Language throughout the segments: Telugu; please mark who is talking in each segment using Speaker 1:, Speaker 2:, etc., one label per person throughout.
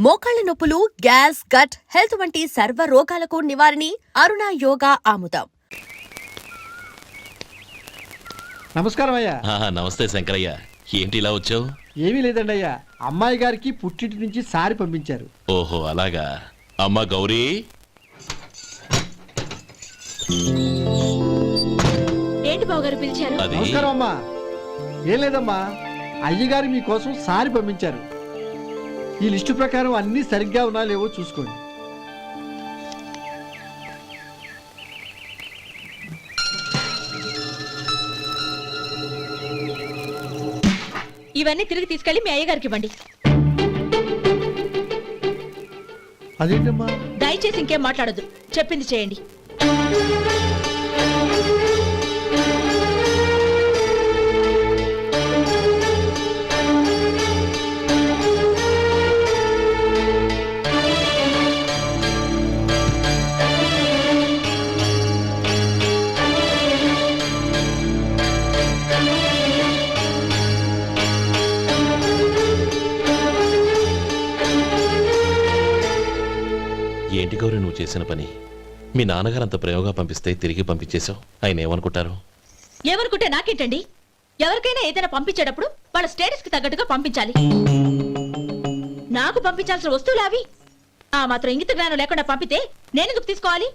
Speaker 1: మోకాళ్ల నొప్పులు, గ్యాస్, గట్ హెల్త్ వంటి సర్వ రోగాలకు నివారణి అరుణ యోగా ఆముదం.
Speaker 2: నమస్కారం అయ్యా.
Speaker 3: నమస్తే శంకరయ్య, ఏంటి ఇలా వచ్చావు?
Speaker 2: ఏమీ లేదండి అయ్యా, అమ్మాయి గారికి పుట్టింటి నుంచి సారి పంపించారు.
Speaker 3: ఓహో అలాగా. అమ్మా గౌరీ,
Speaker 4: ఏంటి బావగారు పిలిచారు?
Speaker 2: నమస్కారం అమ్మా. ఏం లేదమ్మా, అయ్యగారు మీకోసం సారి పంపించారు. ఈ లిస్టు ప్రకారం అన్ని సరిగ్గా ఉన్నా లేవో చూసుకోండి.
Speaker 4: ఇవన్నీ తిరిగి తీసుకెళ్లి మీ అయ్యగారికి ఇవ్వండి.
Speaker 2: అదేంటమ్మా?
Speaker 4: దయచేసి ఇంకేం మాట్లాడొద్దు, చెప్పింది చేయండి.
Speaker 3: ఏంటి గౌరీ నువ్వు చేసిన పని? మీ నాన్నగారు అంత ప్రేమగా పంపిస్తే తిరిగి పంపించేశావు. ఆయన ఏమనుకుంటారు?
Speaker 4: ఏమనుకుంటే నాకేంటండి? ఎవరికైనా ఏదైనా పంపించేటప్పుడు వాళ్ళ స్టేటస్ కి తగ్గట్టుగా పంపించాలి. నాకు పంపించాల్సిన వస్తువులు అవి. ఆ మాత్రం ఇంగిత జ్ఞానం లేకుండా పంపితే నేనెందుకు తీసుకోవాలి?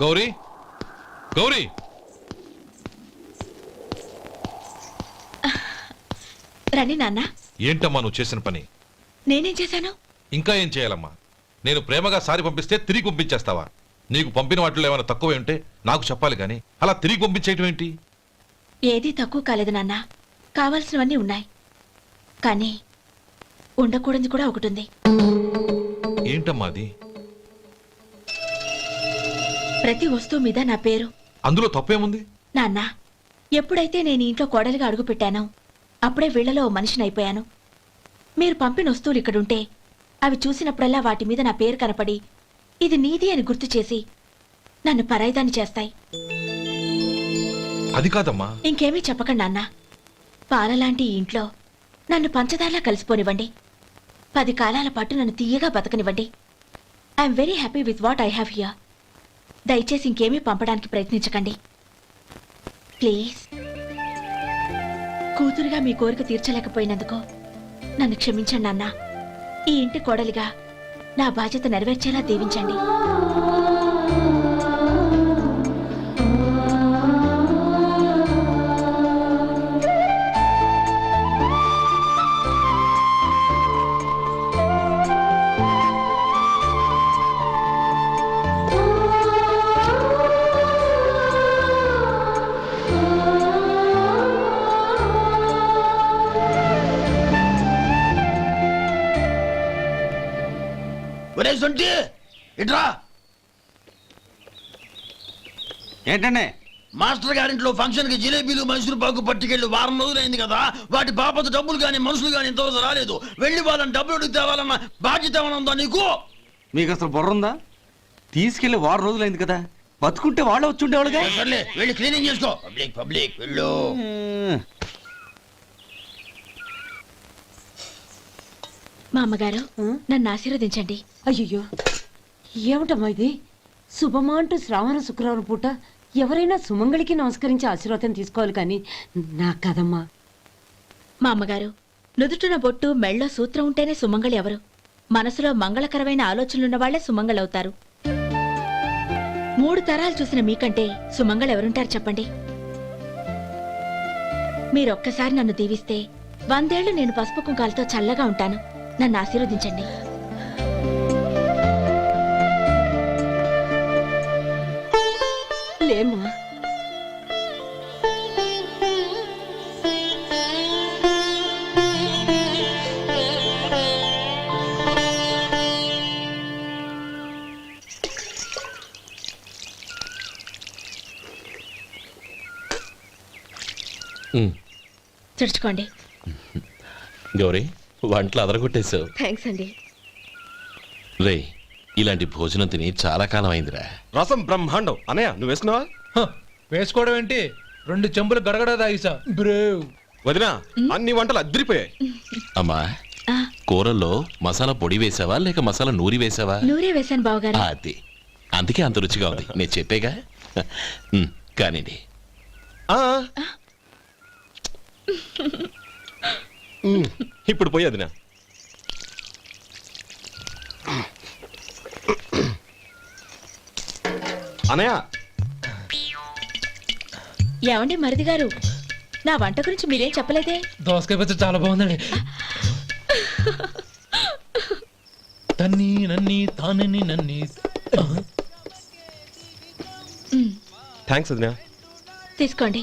Speaker 5: గౌరీ, గౌరీ,
Speaker 4: రండి నాన్న.
Speaker 5: ఏంటమ్మా నువ్వు చేసిన పని?
Speaker 4: నేనేం చేశాను?
Speaker 5: ఇంకా ఏం చేయాలమ్మా? నేను ప్రేమగా సారి పంపిస్తే తిరిగి పంపించేస్తావా? నీకు పంపిన వాటిలో ఏమైనా తక్కువ ఉంటే నాకు చెప్పాలి కానీ అలా తిరిగి పంపించేయటం ఏంటి?
Speaker 4: ఏదీ తక్కువ కాలేదు నాన్న, కావాల్సినవన్నీ ఉన్నాయి. కానీ ఉండకూడదు కూడా ఒకటి ఉంది.
Speaker 5: ఏంటమ్మా అది?
Speaker 4: ప్రతి వస్తువు మీద నా పేరు.
Speaker 5: అందులో తప్పేముంది?
Speaker 4: నాన్న, ఎప్పుడైతే నేను ఇంట్లో కోడలిగా అడుగు పెట్టానో అప్పుడే వీళ్లలో ఓ మనిషిని అయిపోయాను. మీరు పంపిన వస్తువులు ఇక్కడుంటే అవి చూసినప్పుడల్లా వాటి మీద నా పేరు కనపడి ఇది నీది అని గుర్తు చేసి నన్ను పరాయిదాన్ని చేస్తాయి.
Speaker 5: అది కాదమ్మా.
Speaker 4: ఇంకేమీ చెప్పకండి నాన్న. పాలలాంటి ఈ ఇంట్లో నన్ను పంచదారలా కలిసిపోనివ్వండి. 10 కాలాల పాటు నన్ను తీయగా బతకనివ్వండి. I'm very happy with what I have here. దయచేసి ఇంకేమీ పంపడానికి ప్రయత్నించకండి ప్లీజ్. కూతురుగా మీ కోరిక తీర్చలేకపోయినందుకు నన్ను క్షమించండి నాన్న. ఈ ఇంటి కోడలిగా నా బాధ్యత నెరవేర్చేలా దీవించండి.
Speaker 6: ఇట్రా.
Speaker 7: ఏంటండి?
Speaker 6: మాస్టర్ గారింట్లో ఫంక్షన్ కి జిలేబీలు మైసూరు పాకు పట్టుకెళ్ళి వారం రోజులైంది కదా. వాటి బాపత డబ్బులు గాని మనుషులు గాని ఇంతవరకు రాలేదు. వెళ్ళి వాళ్ళని డబ్బులు అడిగి తేవాలన్న బాధ్యత ఏమైనా ఉందా నీకు?
Speaker 7: మీకు అసలు బుర్ర ఉందా? తీసుకెళ్లి వారం రోజులైంది కదా, బతుకుంటే వాళ్ళు వచ్చి ఉండేవాళ్ళుగా.
Speaker 6: సర్లే వెళ్ళి క్లీనింగ్ చేసుకో. పబ్లిక్ వెళ్ళు.
Speaker 4: మా అమ్మగారు నన్ను ఆశీర్వదించండి.
Speaker 8: అయ్యో ఏమిటమ్మా ఇది? శుభమా అంటూ శ్రావణ శుక్రవారం పూట ఎవరైనా సుమంగళికి నమస్కరించి ఆశీర్వాదం తీసుకోవాలి కానీ నా కదమ్మా.
Speaker 4: మా అమ్మగారు, నుదుటిన బొట్టు మెళ్ళో సూత్రం ఉంటేనే సుమంగళి ఎవరు? మనసులో మంగళకరమైన ఆలోచనలున్న వాళ్లే సుమంగళవుతారు. 3 తరాలు చూసిన మీకంటే సుమంగళ ఎవరుంటారు చెప్పండి? మీరొక్కసారి నన్ను దీవిస్తే 100 ఏళ్లు నేను పసుపు కుంకాలతో చల్లగా ఉంటాను. నన్ను ఆశీర్వదించండి.
Speaker 8: లేమ్మా.
Speaker 4: తుడుచుకోండి.
Speaker 3: గౌరీ వంటలు అదరగొట్టేశావు.
Speaker 4: థ్యాంక్స్ అండి.
Speaker 3: రే ఇలాంటి భోజనం తిని చాలా కాలం అయిందిరా.
Speaker 9: రసం బ్రహ్మాండం. అనయ్య నువ్వు వేసుకున్నావా?
Speaker 10: వేసుకోవడం ఏంటి, 2 చెంబులు గడగడ తాగిసా బ్రేవ్.
Speaker 9: వదినా అన్ని వంటలు అద్దరిపోయాయి.
Speaker 3: అమ్మా
Speaker 4: ఆ,
Speaker 3: కూరల్లో మసాలా పొడి వేసావా లేక మసాలా నూరి వేసావా?
Speaker 4: నూరే వేశాను బావగారు.
Speaker 3: అది అందుకే అంత రుచిగా ఉంది. నేను చెప్పేగా. కానివ్వండి.
Speaker 9: ఆ. ఇప్పుడు పోయి వదినా. అనయ్య
Speaker 4: ఏమండి మరిది గారు, నా వంట గురించి మీరేం చెప్పలేదే?
Speaker 10: దోసకాయ పచ్చడి చాలా బాగుందండి. తన్ని నన్ని తానని నన్ని.
Speaker 9: థ్యాంక్స్ వదినా.
Speaker 4: తీసుకోండి.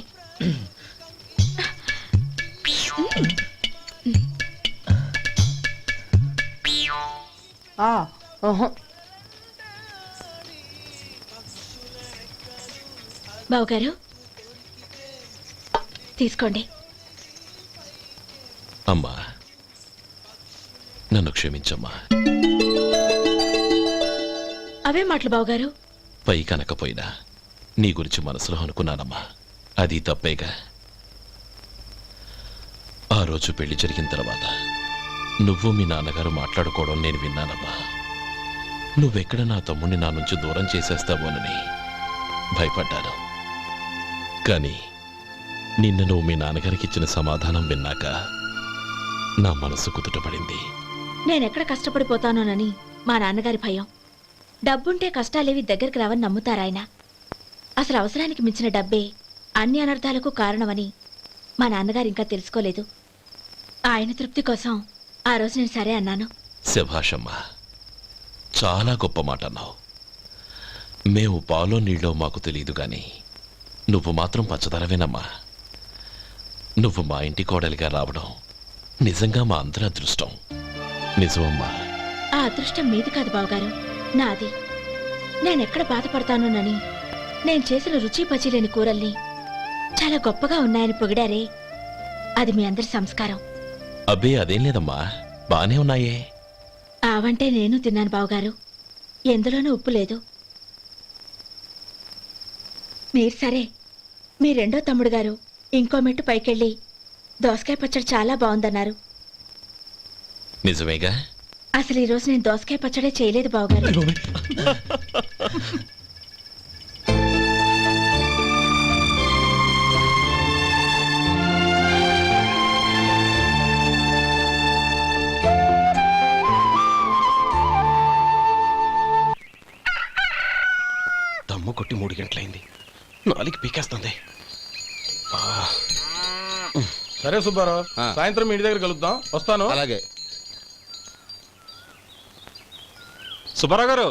Speaker 4: బావగారు తీసుకోండి.
Speaker 3: అమ్మా నన్ను క్షమించమ్మా.
Speaker 4: అవే మాటలు బావగారు.
Speaker 3: పై కనకపోయినా నీ గురించి మనసులో అనుకున్నానమ్మా. అది తప్పేగా. ఆ రోజు పెళ్లి జరిగిన తర్వాత నువ్వు మీ నాన్నగారు మాట్లాడుకోవడం నేను విన్నానమ్మా. నువ్వెక్కడ నా తమ్ముడిని నా నుంచి దూరం చేసేస్తావోనని భయపడ్డాను. కానీ నిన్న నువ్వు మీ నాన్నగారికి ఇచ్చిన సమాధానం విన్నాక నా మనసు కుదుటపడింది.
Speaker 4: నేనెక్కడ కష్టపడిపోతానోనని మా నాన్నగారి భయం. డబ్బుంటే కష్టాలేవి దగ్గరికి రావని నమ్ముతారాయన. అసలు అవసరానికి మించిన డబ్బే అన్ని అనర్థాలకు కారణమని మా నాన్నగారు ఇంకా తెలుసుకోలేదు. ఆయన తృప్తి కోసం ఆ రోజు నేను సరే అన్నాను.
Speaker 3: శభాషమ్మా, చాలా గొప్ప మాట అన్నావు. మేము పాలో నీళ్ళో మాకు తెలియదు గాని నువ్వు మాత్రం పచ్చదరవేనమ్మా. నువ్వు మా ఇంటి కోడలిగా రావడం నిజంగా మా అందరి అదృష్టం. నిజమమ్మా.
Speaker 4: ఆ అదృష్టం మీది కాదు బావగారు, నాది. నేనెక్కడ బాధపడతానోనని నేను చేసిన రుచి పచిలేని కూరల్ని చాలా గొప్పగా ఉన్నాయని పొగిడారే, అది మీ అందరి సంస్కారం.
Speaker 3: అబ్బే అదేం లేదమ్మా, బానే ఉన్నాయే.
Speaker 4: ఆవంటే నేను తిన్నాను బావగారు, ఎందులోనూ ఉప్పు లేదు. మీరు సరే, మీ రెండో తమ్ముడు గారు ఇంకో మెట్టు పైకెళ్ళి దోసకాయ పచ్చడి చాలా బాగుందన్నారు.
Speaker 3: నిజమేగా?
Speaker 4: అసలు ఈరోజు నేను దోసకాయ పచ్చడే చేయలేదు బావగారు.
Speaker 9: దమ్ము కొట్టి 3 గంటలైంది. 4కి పీకేస్తుంది.
Speaker 10: సరే సుబ్బారావు, సాయంత్రం ఇంటి దగ్గర కలుద్దాం. వస్తాను.
Speaker 9: అలాగే. సుబ్బారావు గారు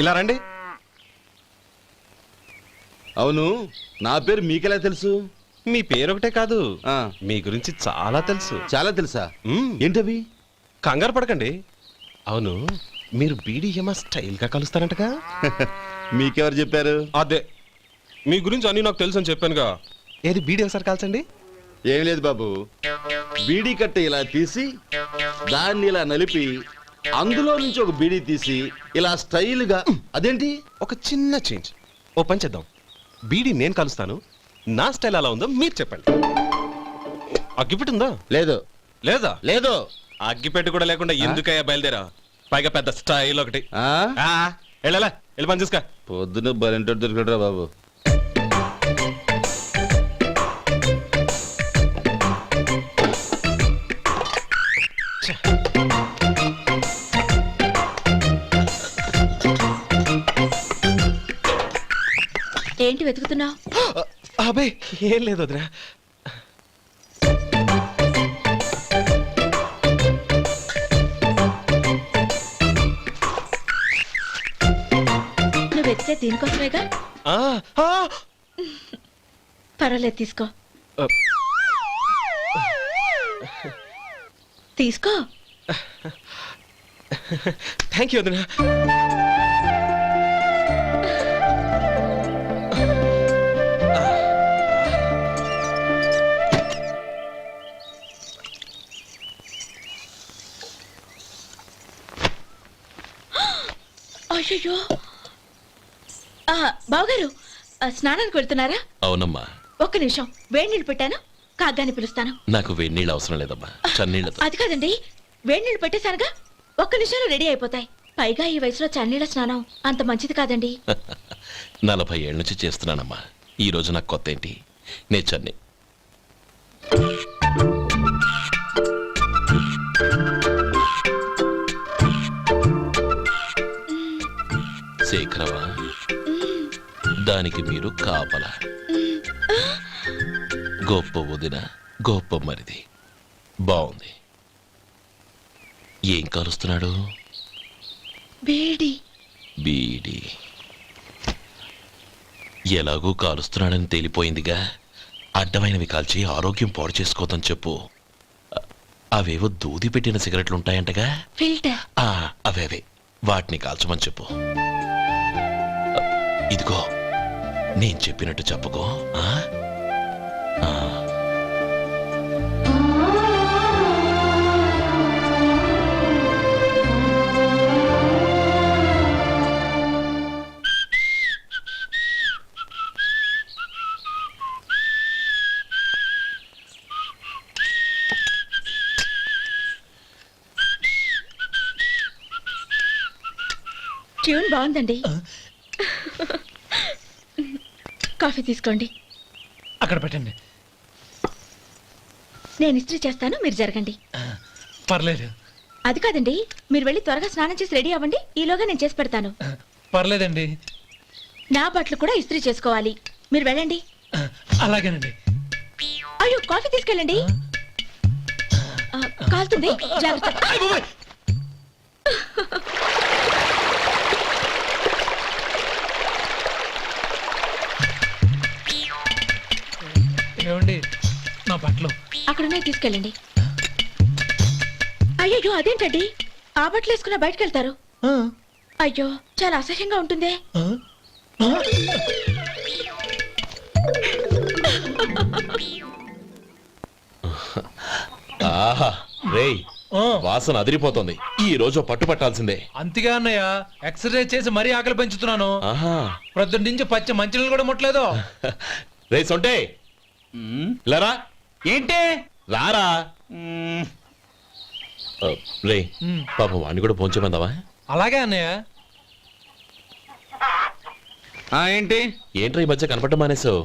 Speaker 9: ఇలా రండి.
Speaker 11: అవును, నా పేరు మీకెలా తెలుసు?
Speaker 9: మీ పేరు ఒకటే కాదు, మీ గురించి చాలా తెలుసు.
Speaker 11: చాలా తెలుసా? ఏంటవి?
Speaker 9: కంగారు పడకండి. అవును, మీరు బీడీఎం స్టైల్గా కలుస్తారంటగా?
Speaker 11: మీకెవరు చెప్పారు?
Speaker 9: అదే, మీ గురించి అన్ని నాకు తెలుసు అని చెప్పానుగా. ఏది బీడీ ఒకసారి కాల్చండి.
Speaker 11: ఏం లేదు బాబు, బీడీ కట్ట ఇలా తీసి దాన్ని ఇలా నలిపి అందులో నుంచి ఒక బీడీ తీసి ఇలా స్టైల్గా. అదేంటి?
Speaker 9: ఒక చిన్న చేంజ్. ఓ పని చేద్దాం, బీడీ నేను కలుస్తాను, నా స్టైల్ అలా ఉందో మీరు చెప్పండి. అగ్గిపెట్టి ఉందా?
Speaker 11: లేదు.
Speaker 9: లేదా?
Speaker 11: లేదు.
Speaker 9: అగ్గిపెట్టి కూడా లేకుండా ఎందుకయ్యా బయలుదేరా? పైగా పెద్ద స్టైల్ ఒకటి. వెళ్ళాలా, వెళ్ళి పని చూసుకో.
Speaker 11: పొద్దున బలింటోడు దొరికడరా బాబు.
Speaker 4: ఏంటి వెతుకుతున్నావు?
Speaker 9: అబే ఏం లేదు వదినా.
Speaker 4: నువ్వు వెతికే దీనికోసమేగా. పర్వాలేదు, తీసుకో. తీసుకో.
Speaker 9: థ్యాంక్ యూ వదినా.
Speaker 4: అయ్యో బావగారు స్నానానికి వెళ్తున్నారా?
Speaker 3: అవునమ్మా.
Speaker 4: ఒక్క నిమిషం, వేడి నీళ్ళు పెట్టాను, కాగ్గాని పిలుస్తాను.
Speaker 3: నాకు వేడి నీళ్ళు అవసరం లేదమ్మా, చన్నీళ్ళతో.
Speaker 4: అది కాదండి, వేడి నీళ్ళు పెట్టేశానుగా, ఒక్క నిమిషంలో రెడీ అయిపోతాయి. పైగా ఈ వయసులో చన్నీళ్ళ స్నానం అంత మంచిది కాదండి.
Speaker 3: 40 ఏళ్ళ నుంచి చేస్తున్నానమ్మా. ఈ రోజు నాకు కొత్త ఏంటి? నే చన్ని. శేఖరవా, దానికి మీరు కాపల. గొప్ప వదిన, గొప్ప మరిది. బాగుంది. ఏం కలుస్తున్నాడు?
Speaker 4: వేడి.
Speaker 3: బీడి. ఎలాగూ కాలుస్తున్నాడని తేలిపోయిందిగా. అడ్డమైనవి కాల్చి ఆరోగ్యం పాడు చేసుకోదని చెప్పు. అవేవో దూది పెట్టిన సిగరెట్లు ఉంటాయంటగా.
Speaker 4: ఫిల్టర్.
Speaker 3: అవే వాటిని కాల్చమని చెప్పు. ఇదిగో, నేను చెప్పినట్టు చెప్పుకో.
Speaker 4: ట్యూన్ బాగుందండి. కాఫీ తీసుకోండి.
Speaker 10: అక్కడ పెట్టండి.
Speaker 4: నేను ఇస్త్రీ చేస్తాను, మీరు జరగండి.
Speaker 10: పర్లేదు.
Speaker 4: అది కాదండి, మీరు వెళ్ళి త్వరగా స్నానం చేసి రెడీ అవ్వండి, ఈలోగా నేను చేసి పెడతాను.
Speaker 10: పర్లేదండి.
Speaker 4: నా బట్టలు కూడా ఇస్త్రీ చేసుకోవాలి, మీరు వెళ్ళండి.
Speaker 10: అలాగేనండి.
Speaker 4: అయ్యో, కాఫీ తీసుకెళ్ళండి. కాలుతుంది, జాగ్రత్త.
Speaker 10: ఏమండి, నా బట్టలు
Speaker 4: అక్కడున్నాయి, తీసుకెళ్ళండి. అయ్యో, అదేంటండి, ఆ బట్టలు వేసుకున్న బయటకు వెళ్తారు? అయ్యో, చాలా అసహ్యంగా ఉంటుందే.
Speaker 3: ఆహా రేయ్, వాసన అదిరిపోతుంది. ఈ రోజు పట్టు పట్టాల్సిందే.
Speaker 10: అంతగా అన్నయ్య, ఎక్సర్సైజ్ చేసి మరీ ఆకలి పెంచుతున్నాను. ప్రొద్దున నుంచి పచ్చ మంచినీళ్ళు కూడా ముట్టలేదు.
Speaker 3: రే సొంటే, లరా.
Speaker 7: ఏంటి?
Speaker 3: రారా. రే పాపం వాడిని కూడా పోంచమందావా?
Speaker 10: అలాగే అన్నయ్య.
Speaker 7: ఏంటి?
Speaker 3: ఏంట్రా ఈ మధ్య కనపడడం మానేసావు?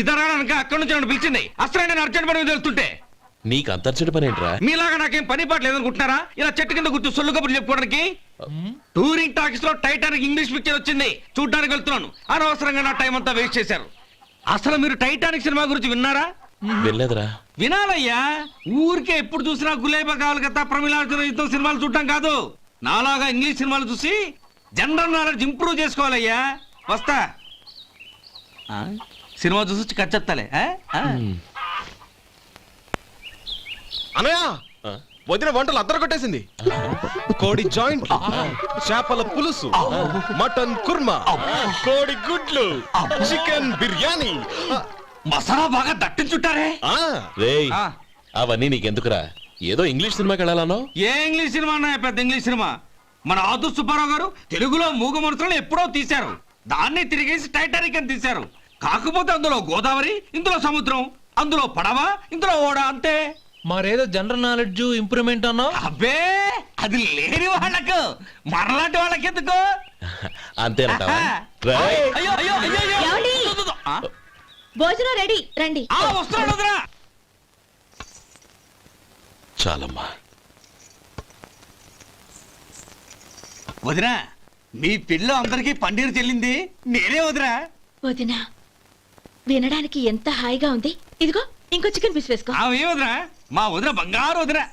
Speaker 7: ఇదరా అక్కడి నుంచి నన్ను పిలిచింది. అసలు నేను అర్జెంట్ పని తెలుస్తుంటే
Speaker 3: నీకు అంతర్చడి పని ఏంట్రా?
Speaker 7: మీలాగా నాకేం పని పాట లేదనుకుంటున్నారా? ఇలా చెట్టు కింద కూర్చో సొల్లు కబుర్లు చెప్పుకోవడానికి. టూరింగ్ టాకీస్ లో టైటానిక్ ఇంగ్లీష్ పిక్చర్ వచ్చింది, చూడ్డానికి వెళ్తున్నాను. అనవసరంగా నా టైం అంతా వేస్ట్ చేశారు. అసలు మీరు టైటానిక్ సినిమా గురించి విన్నారా?
Speaker 3: వెళ్ళలేదురా.
Speaker 7: వినాలయ్యా. ఊరికే ఎప్పుడు చూసినా గులేబా కావాలి కదా, ప్రమిళార్జున యుద్ధం సినిమాలు చూడటం కాదు. నాలాగా ఇంగ్లీష్ సినిమాలు చూసి జనరల్ నాలెడ్జ్ ఇంప్రూవ్ చేసుకోవాలయ్యా. వస్తా. సినిమా చూసి కచ్చెత్తాలే.
Speaker 9: అనయా, వదిన వంటలు అద్దరు కొట్టేసింది. కోడి జాయింట్, చేపల పులుసు, మటన్ కుర్మా, కోడి గుడ్లు, చికెన్ బిర్యానీ,
Speaker 7: మసాలా బాగా దట్టించుంటారే.
Speaker 3: రేయ్, అవన్నీ నీకెందుకురా? ఏదో ఇంగ్లీష్ సినిమాకి వెళ్ళాలనో?
Speaker 7: ఏ ఇంగ్లీష్ సినిమా అన్నాయా? పెద్ద ఇంగ్లీష్ సినిమా. మన ఆదు సుబ్బారావు గారు తెలుగులో మూగమరుతులను ఎప్పుడో తీశారు. దాన్ని తిరిగేసి టైటానిక్ అని తీశారు. కాకపోతే అందులో గోదావరి, ఇందులో సముద్రం, అందులో పడవ, ఇందులో ఓడ, అంతే.
Speaker 10: మరేదో జనరల్ నాలెడ్జ్ ఇంప్రూవ్మెంట్ అన్నా?
Speaker 7: అబ్బే, అది లేని వాళ్ళకు, మరలాంటి వాళ్ళకి ఎందుకు?
Speaker 3: అంతేనంటావా?
Speaker 7: అయ్యో అయ్యో అయ్యో అయ్యో.
Speaker 4: ఏమండి? భోజనం రెడీ, రండి.
Speaker 7: వస్తున్నాడు వదరా.
Speaker 3: చాలమ్మా.
Speaker 7: వదినా, మీ పిల్ల అందరికీ పన్నీరు చెల్లింది నేనే వదినా.
Speaker 4: వదినా, వినడానికి ఎంత హాయిగా ఉంది. ఇదిగో ఇంకో చికెన్ పీస్ వేసుకో.
Speaker 7: ఏ వదినా, మా వదిన బంగారు వదినా.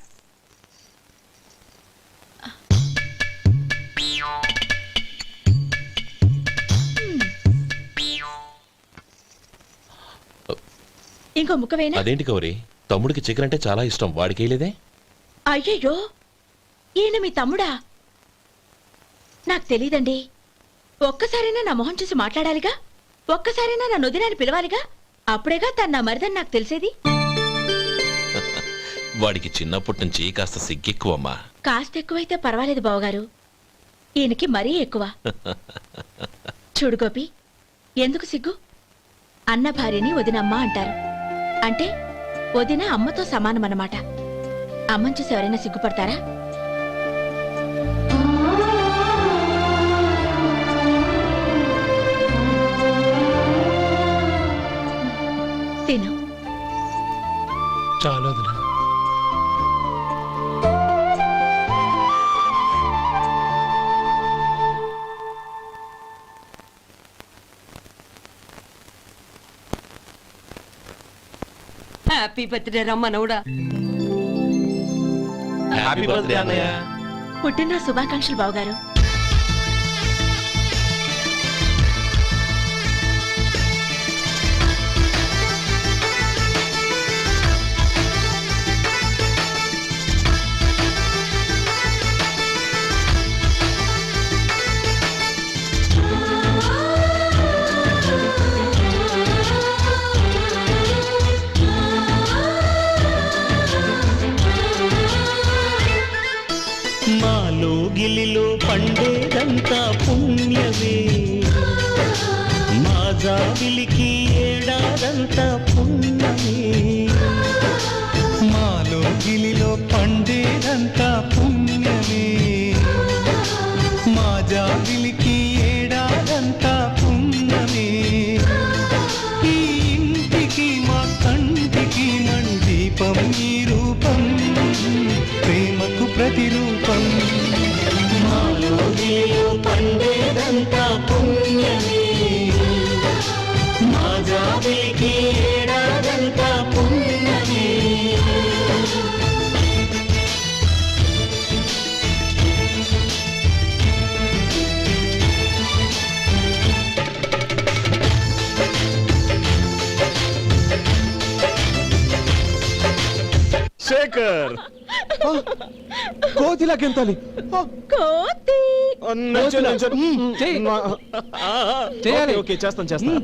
Speaker 4: ఇంకో ముక్క వేయనా?
Speaker 3: అదేంటి గౌరీ, తమ్ముడికి చికెన్ అంటే చాలా ఇష్టం, వాడికి వేయలేదే?
Speaker 4: అయ్యయ్యో, ఈయన మీ తమ్ముడా? నాకు తెలీదండి. ఒక్కసారైనా నా మొహం చూసి మాట్లాడాలిగా, ఒక్కసారైనా నా నొదినాన్ని పిలవాలిగా, అప్పుడేగా తన నా మరిదని నాకు తెలిసేది.
Speaker 3: వాడికి చిన్నప్పటి నుంచి కాస్త సిగ్గెక్కువమ్మా.
Speaker 4: కాస్త ఎక్కువైతే పర్వాలేదు బావగారు. ఈయనకి మరీ ఎక్కువ. చూడు గోపి, ఎందుకు సిగ్గు? అన్న భార్యని వదినమ్మ అంటారు. అంటే వదిన అమ్మతో సమానమన్నమాట. అమ్మని చూసి ఎవరైనా సిగ్గుపడతారా? తిను.
Speaker 10: చాలు వదినా.
Speaker 8: హ్యాపీ బర్త్డే రా మనవడా.
Speaker 9: హ్యాపీ బర్త్డే అన్నయ్య.
Speaker 4: పుట్టిన శుభాకాంక్షలు బావగారు.
Speaker 12: మాలో గిలిలో పండేదంతా పుణ్యమే, మా జాబిలికి ఏడాదంతా పుణ్యమే. మాలో గిలిలో పండేదంతా పుణ్యమే, మా జాబిలికి ఏడాదంతా పుణ్యమే. ఈ ఇంటికి మా కంటికి మండీపం ఈ రూపం, ప్రేమకు ప్రతిరూపం. మాలో గిలిలో పండేదంతా పుణ్యమే, మా జాబిలికి ఏడాదంతా పుణ్యమే.
Speaker 9: శేఖర్, కోతిలా గెంతాలి.
Speaker 4: కోతి
Speaker 9: చేయాలి. ఓకే, చేస్తాను చేస్తాను.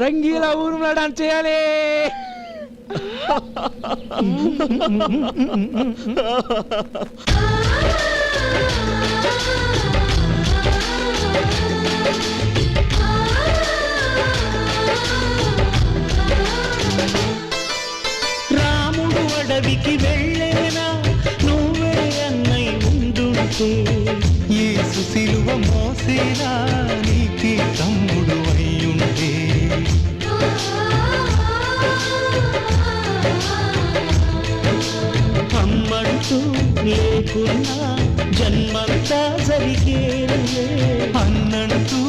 Speaker 10: రంగీలా ఊరు డాన్స్ చేయాలి.
Speaker 12: రాముడు అడవికి వెళ్ళేనా, నువ్వే అన్నై ఉండుంటే. యేసు సిలువ మోసేనా, నీకి తమ్ముడు అయ్యుంటే. అమ్మంటూ లేకున్నా జన్మంతా జరిగేలే, అన్నంటూ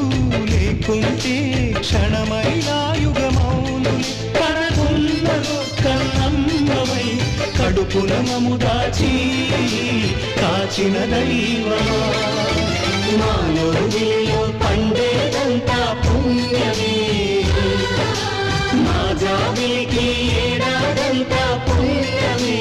Speaker 12: లేకుంటే క్షణమైనా యుగమౌనులే. కడకున్న కన్నమ్మవై కడుపున మము దాచి కాచిన దైవమా. మాలో గిలిలో పండేదంతా పుణ్యమే, మా జాబిలికి ఏడాదంతా పుణ్యమే.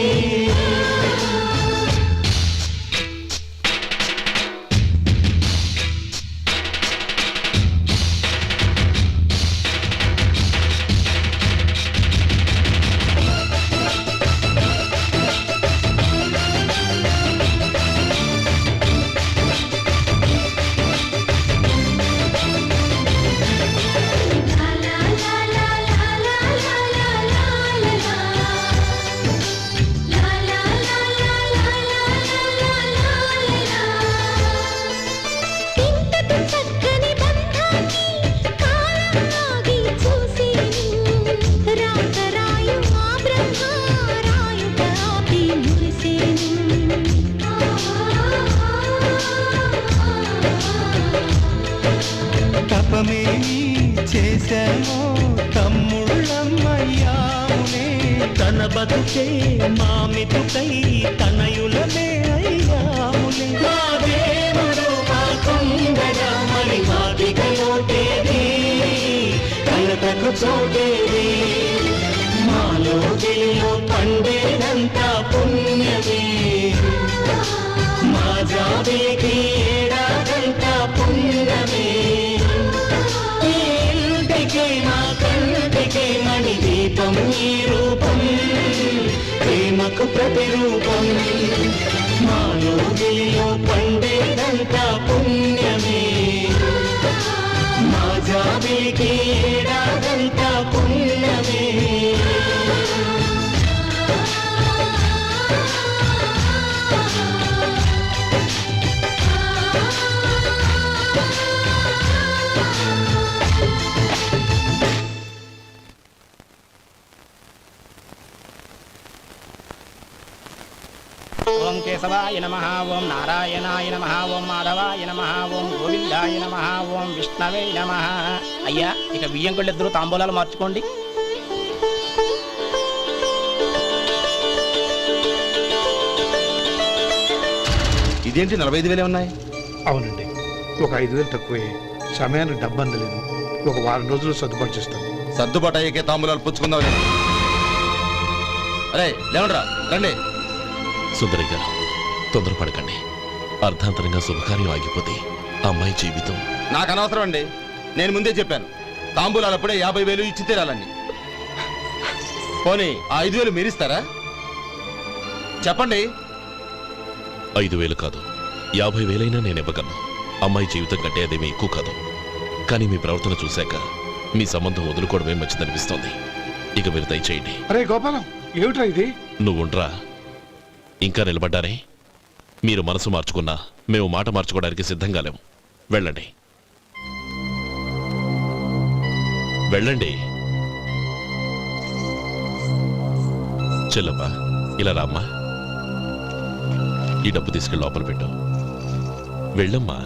Speaker 12: తపమేమి చేశామో తమ్ముళ్ళమ్మయ్యాములే. తన బతుకే మామితుకై తనయులమే అయ్యాములే. మా దేవుడు మాకుండగా మరి మాదిగలోటేది, కలతకు చోటేది. మాలో మాలో గిలిలో పండేదంతా పుణ్యమే మా జాబిలికి ఏడాదంతా పుణ్యమే ఈ ఇంటికి మా కంటికి మణి దీపం ఈ రూపం ప్రేమకు ప్రతిరూపం మాలో గిలిలో పండేదంతా పుణ్యమే మా జాబిలికి ఏడాదంతా పుణ్యమే
Speaker 13: ఓం కేశవాయ నమః ఓం నారాయణాయ నమః ఓం మాధవాయ నమః ఓం గోవిందాయ నమః ఓం విష్ణవే నమః. అయ్యా ఇక బియ్యం కొళ్ళిద్దరూ తాంబూలాలు మార్చుకోండి.
Speaker 11: ఇదేంటి 45,000 ఉన్నాయి?
Speaker 2: అవునండి, ఒక 5,000 తక్కువే. సమయానికి డబ్బు అందలేదు. ఒక వారం రోజులు సర్దుబాటు చేస్తాను.
Speaker 11: సర్దుబాటు అయ్యే తాంబూలాలు పుచ్చుకుందాం. అరే లేవండ్రా, రండి.
Speaker 3: సుందరి గారు తొందరపడకండి. అర్ధాంతరంగా శుభకార్యం ఆగిపోతే అమ్మాయి జీవితం.
Speaker 11: నాకు అనవసరం అండి, నేను ముందే చెప్పాను. తాంబూలాలు అప్పుడే 50,000 ఇచ్చి తీరాలండి. పోనీ ఆ 5,000 మీరిస్తారా? చెప్పండి.
Speaker 3: 5,000 కాదు, 50,000 నేను ఇవ్వగలను. అమ్మాయి జీవితం కంటే అదేమీ ఎక్కువ కాదు. కానీ మీ ప్రవర్తన చూశాక మీ సంబంధం వదులుకోవడమే మంచిదనిపిస్తోంది. ఇక మీరు దయచేయండి.
Speaker 2: అరే గోపాలం, ఏమిట్రా ఇది?
Speaker 3: నువ్వుండ్రా, ఇంకా నిలబడ్డారే. మీరు మనసు మార్చుకున్నా మేము మాట మార్చుకోవడానికి సిద్ధంగా లేము. వెళ్ళండి వెళ్ళండి. చెల్లమ్మా ఇలా రామ్మా. ఈ డబ్బు తీసుకెళ్ళి లోపల పెట్టు. వెళ్ళమ్మా.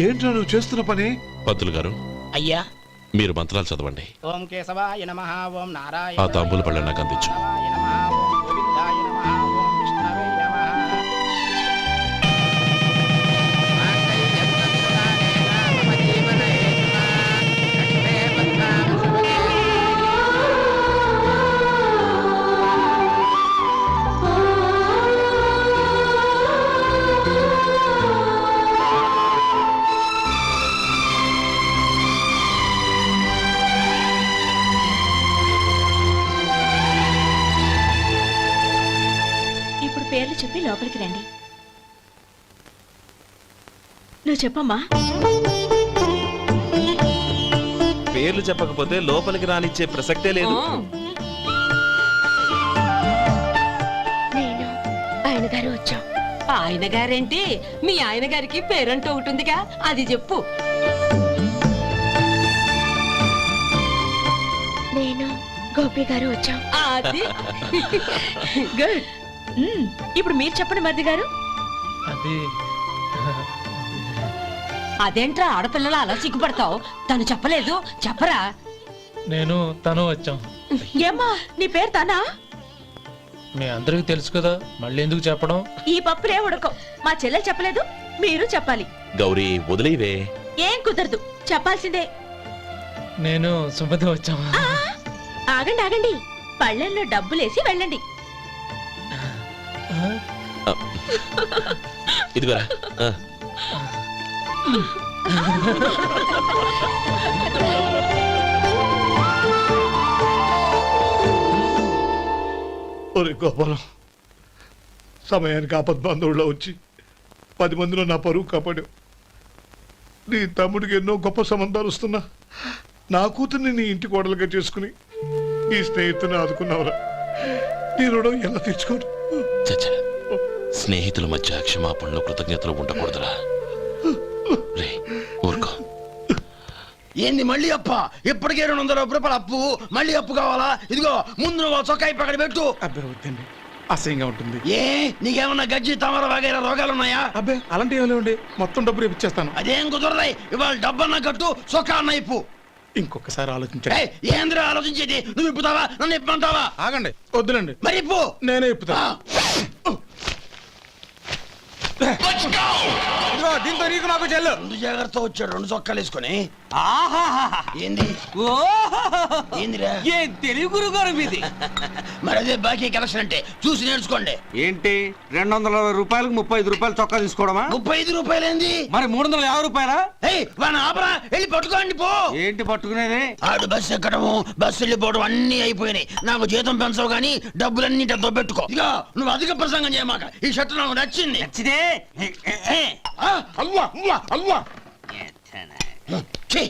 Speaker 2: ఏంట్రా నువ్వు చేస్తున్న పని?
Speaker 3: పంతులు గారు,
Speaker 13: అయ్యా
Speaker 3: మీరు మంత్రాలు చదవండి.
Speaker 13: ఓం కేశవాయ నమః ఓం నారాయణ
Speaker 3: ఆ తాంబూల పళ్ళ నాకు అందించు.
Speaker 13: నమః ఓం గోవిందాయ నమః ఓం విష్ణవే నమః.
Speaker 4: ఇప్పుడు పేర్లు చెప్పి లోపలికి రండి. నువ్వు చెప్పమ్మా.
Speaker 9: పేర్లు చెప్పకపోతే లోపలికి రానిచ్చే ప్రసక్తే లేదు.
Speaker 4: నేను ఆయన గారు వచ్చాం.
Speaker 8: ఆయన గారేంటి, మీ ఆయన గారికి పేరంటూ ఒకటి ఉందిగా, అది చెప్పు.
Speaker 4: నేను గోపి గారు వచ్చాం.
Speaker 8: అది
Speaker 4: గుడ్. ఇప్పుడు మీరు చెప్పండి మరిది గారు.
Speaker 10: అది
Speaker 8: అదేంట్రా ఆడపిల్లలు అలా సిగ్గుపడతావు? తను చెప్పలేదు, చెప్పరా.
Speaker 10: నేను తను వచ్చాం.
Speaker 4: ఏమ్మా నీ పేరు తానా?
Speaker 10: మీ అందరికీ తెలుసు కదా, మళ్ళీ ఎందుకు చెప్పడం?
Speaker 4: ఈ పప్పులే ఉడకం. మా చెల్లెలు చెప్పలేదు, మీరు చెప్పాలి.
Speaker 3: గౌరీ వదిలేవే.
Speaker 4: ఏం కుదరదు, చెప్పాల్సిందే.
Speaker 10: నేను సుమతి వచ్చాం.
Speaker 4: ఆ, ఆగండి ఆగండి, పళ్ళెంలో డబ్బులేసి వెళ్ళండి.
Speaker 3: ఇదిగోరా.
Speaker 2: ఒరే గోపాలం, సమయానికి ఆపద్బంధువుల్లో వచ్చి 10 మందిలో నా పరువు కాపాడావు. నీ తమ్ముడికి ఎన్నో గొప్ప సంబంధాలు వస్తున్నా నా కూతుర్ని నీ ఇంటి కోడలుగా చేసుకుని నీ స్నేహితుని ఆదుకున్నావురా. నీ రుణం ఎలా తీర్చుకోరు?
Speaker 3: చచ్చా, స్నేహితుల మధ్య క్షమాపణలు కృతజ్ఞతలు ఉండకూడదురా. రే ఊరుకో.
Speaker 6: ఏంది మళ్ళీ అప్ప? ఇప్పటికే 200 రూపాయలు అప్పు, మళ్ళీ అప్పు కావాలా? ఇదిగో ముందు నువ్వు చొక్కాయి పక్కన పెట్టు.
Speaker 2: అబ్బే వద్దండి, అసహ్యంగా ఉంటుంది.
Speaker 6: ఏ నీకేమన్నా గజ్జి తమర వగైరా రోగాలున్నాయా?
Speaker 2: అబ్బే అలాంటి ఏమీ లేవండి, మొత్తం డబ్బు రేపు ఇచ్చేస్తాను.
Speaker 6: అదేం కుదరదాయి. ఇవాళ డబ్బన్నా కట్టు, చొక్కా అన్న ఇప్పు.
Speaker 2: ఇంకొకసారి ఆలోచించండి.
Speaker 6: ఏంద్రా ఆలోచించేది? నువ్వు ఇప్పుతావా, నన్ను ఇప్పమంటావా?
Speaker 2: ఆగండి, వద్దులండి,
Speaker 6: మరి ఇప్పు.
Speaker 2: నేనే ఇప్పుతా.
Speaker 7: దీంతో నీకు నాకు చెల్లు.
Speaker 6: ముందు జాగ్రత్త వచ్చాడు 2 చొక్కాలు వేసుకొని.
Speaker 7: ఆహాహాహా.
Speaker 6: ఏంది
Speaker 7: ఓహోహోహో.
Speaker 6: ఏందిరా?
Speaker 7: ఏం తెలుగు గురుగారు మీది.
Speaker 6: మరి అదే బాకీ కలెక్షన్ అంటే చూసి నేర్చుకోండి.
Speaker 7: ఏంటి 220 రూపాయలకు 35 రూపాయలు చొక్కా తీసుకోవడమా?
Speaker 6: 35 రూపాయలు ఏంది?
Speaker 7: మరి 350 రూపాయలా?
Speaker 6: వాడిని ఆపరా, వెళ్ళి పట్టుకోండి పో.
Speaker 7: ఏంటి పట్టుకునేది?
Speaker 6: ఆడు బస్సు ఎక్కడము బస్సు వెళ్ళిపోవడం అన్ని అయిపోయినాయి. నాకు జీతం పెంచవు గానీ డబ్బులన్నీ దొబ్బెట్టుకో. ఇక నువ్వు అధిక ప్రసంగం చేయమాక. ఈ షర్ట్ నాకు నచ్చింది.
Speaker 7: నచ్చితే
Speaker 6: అల్వా అల్వా అల్వా. ఛీ,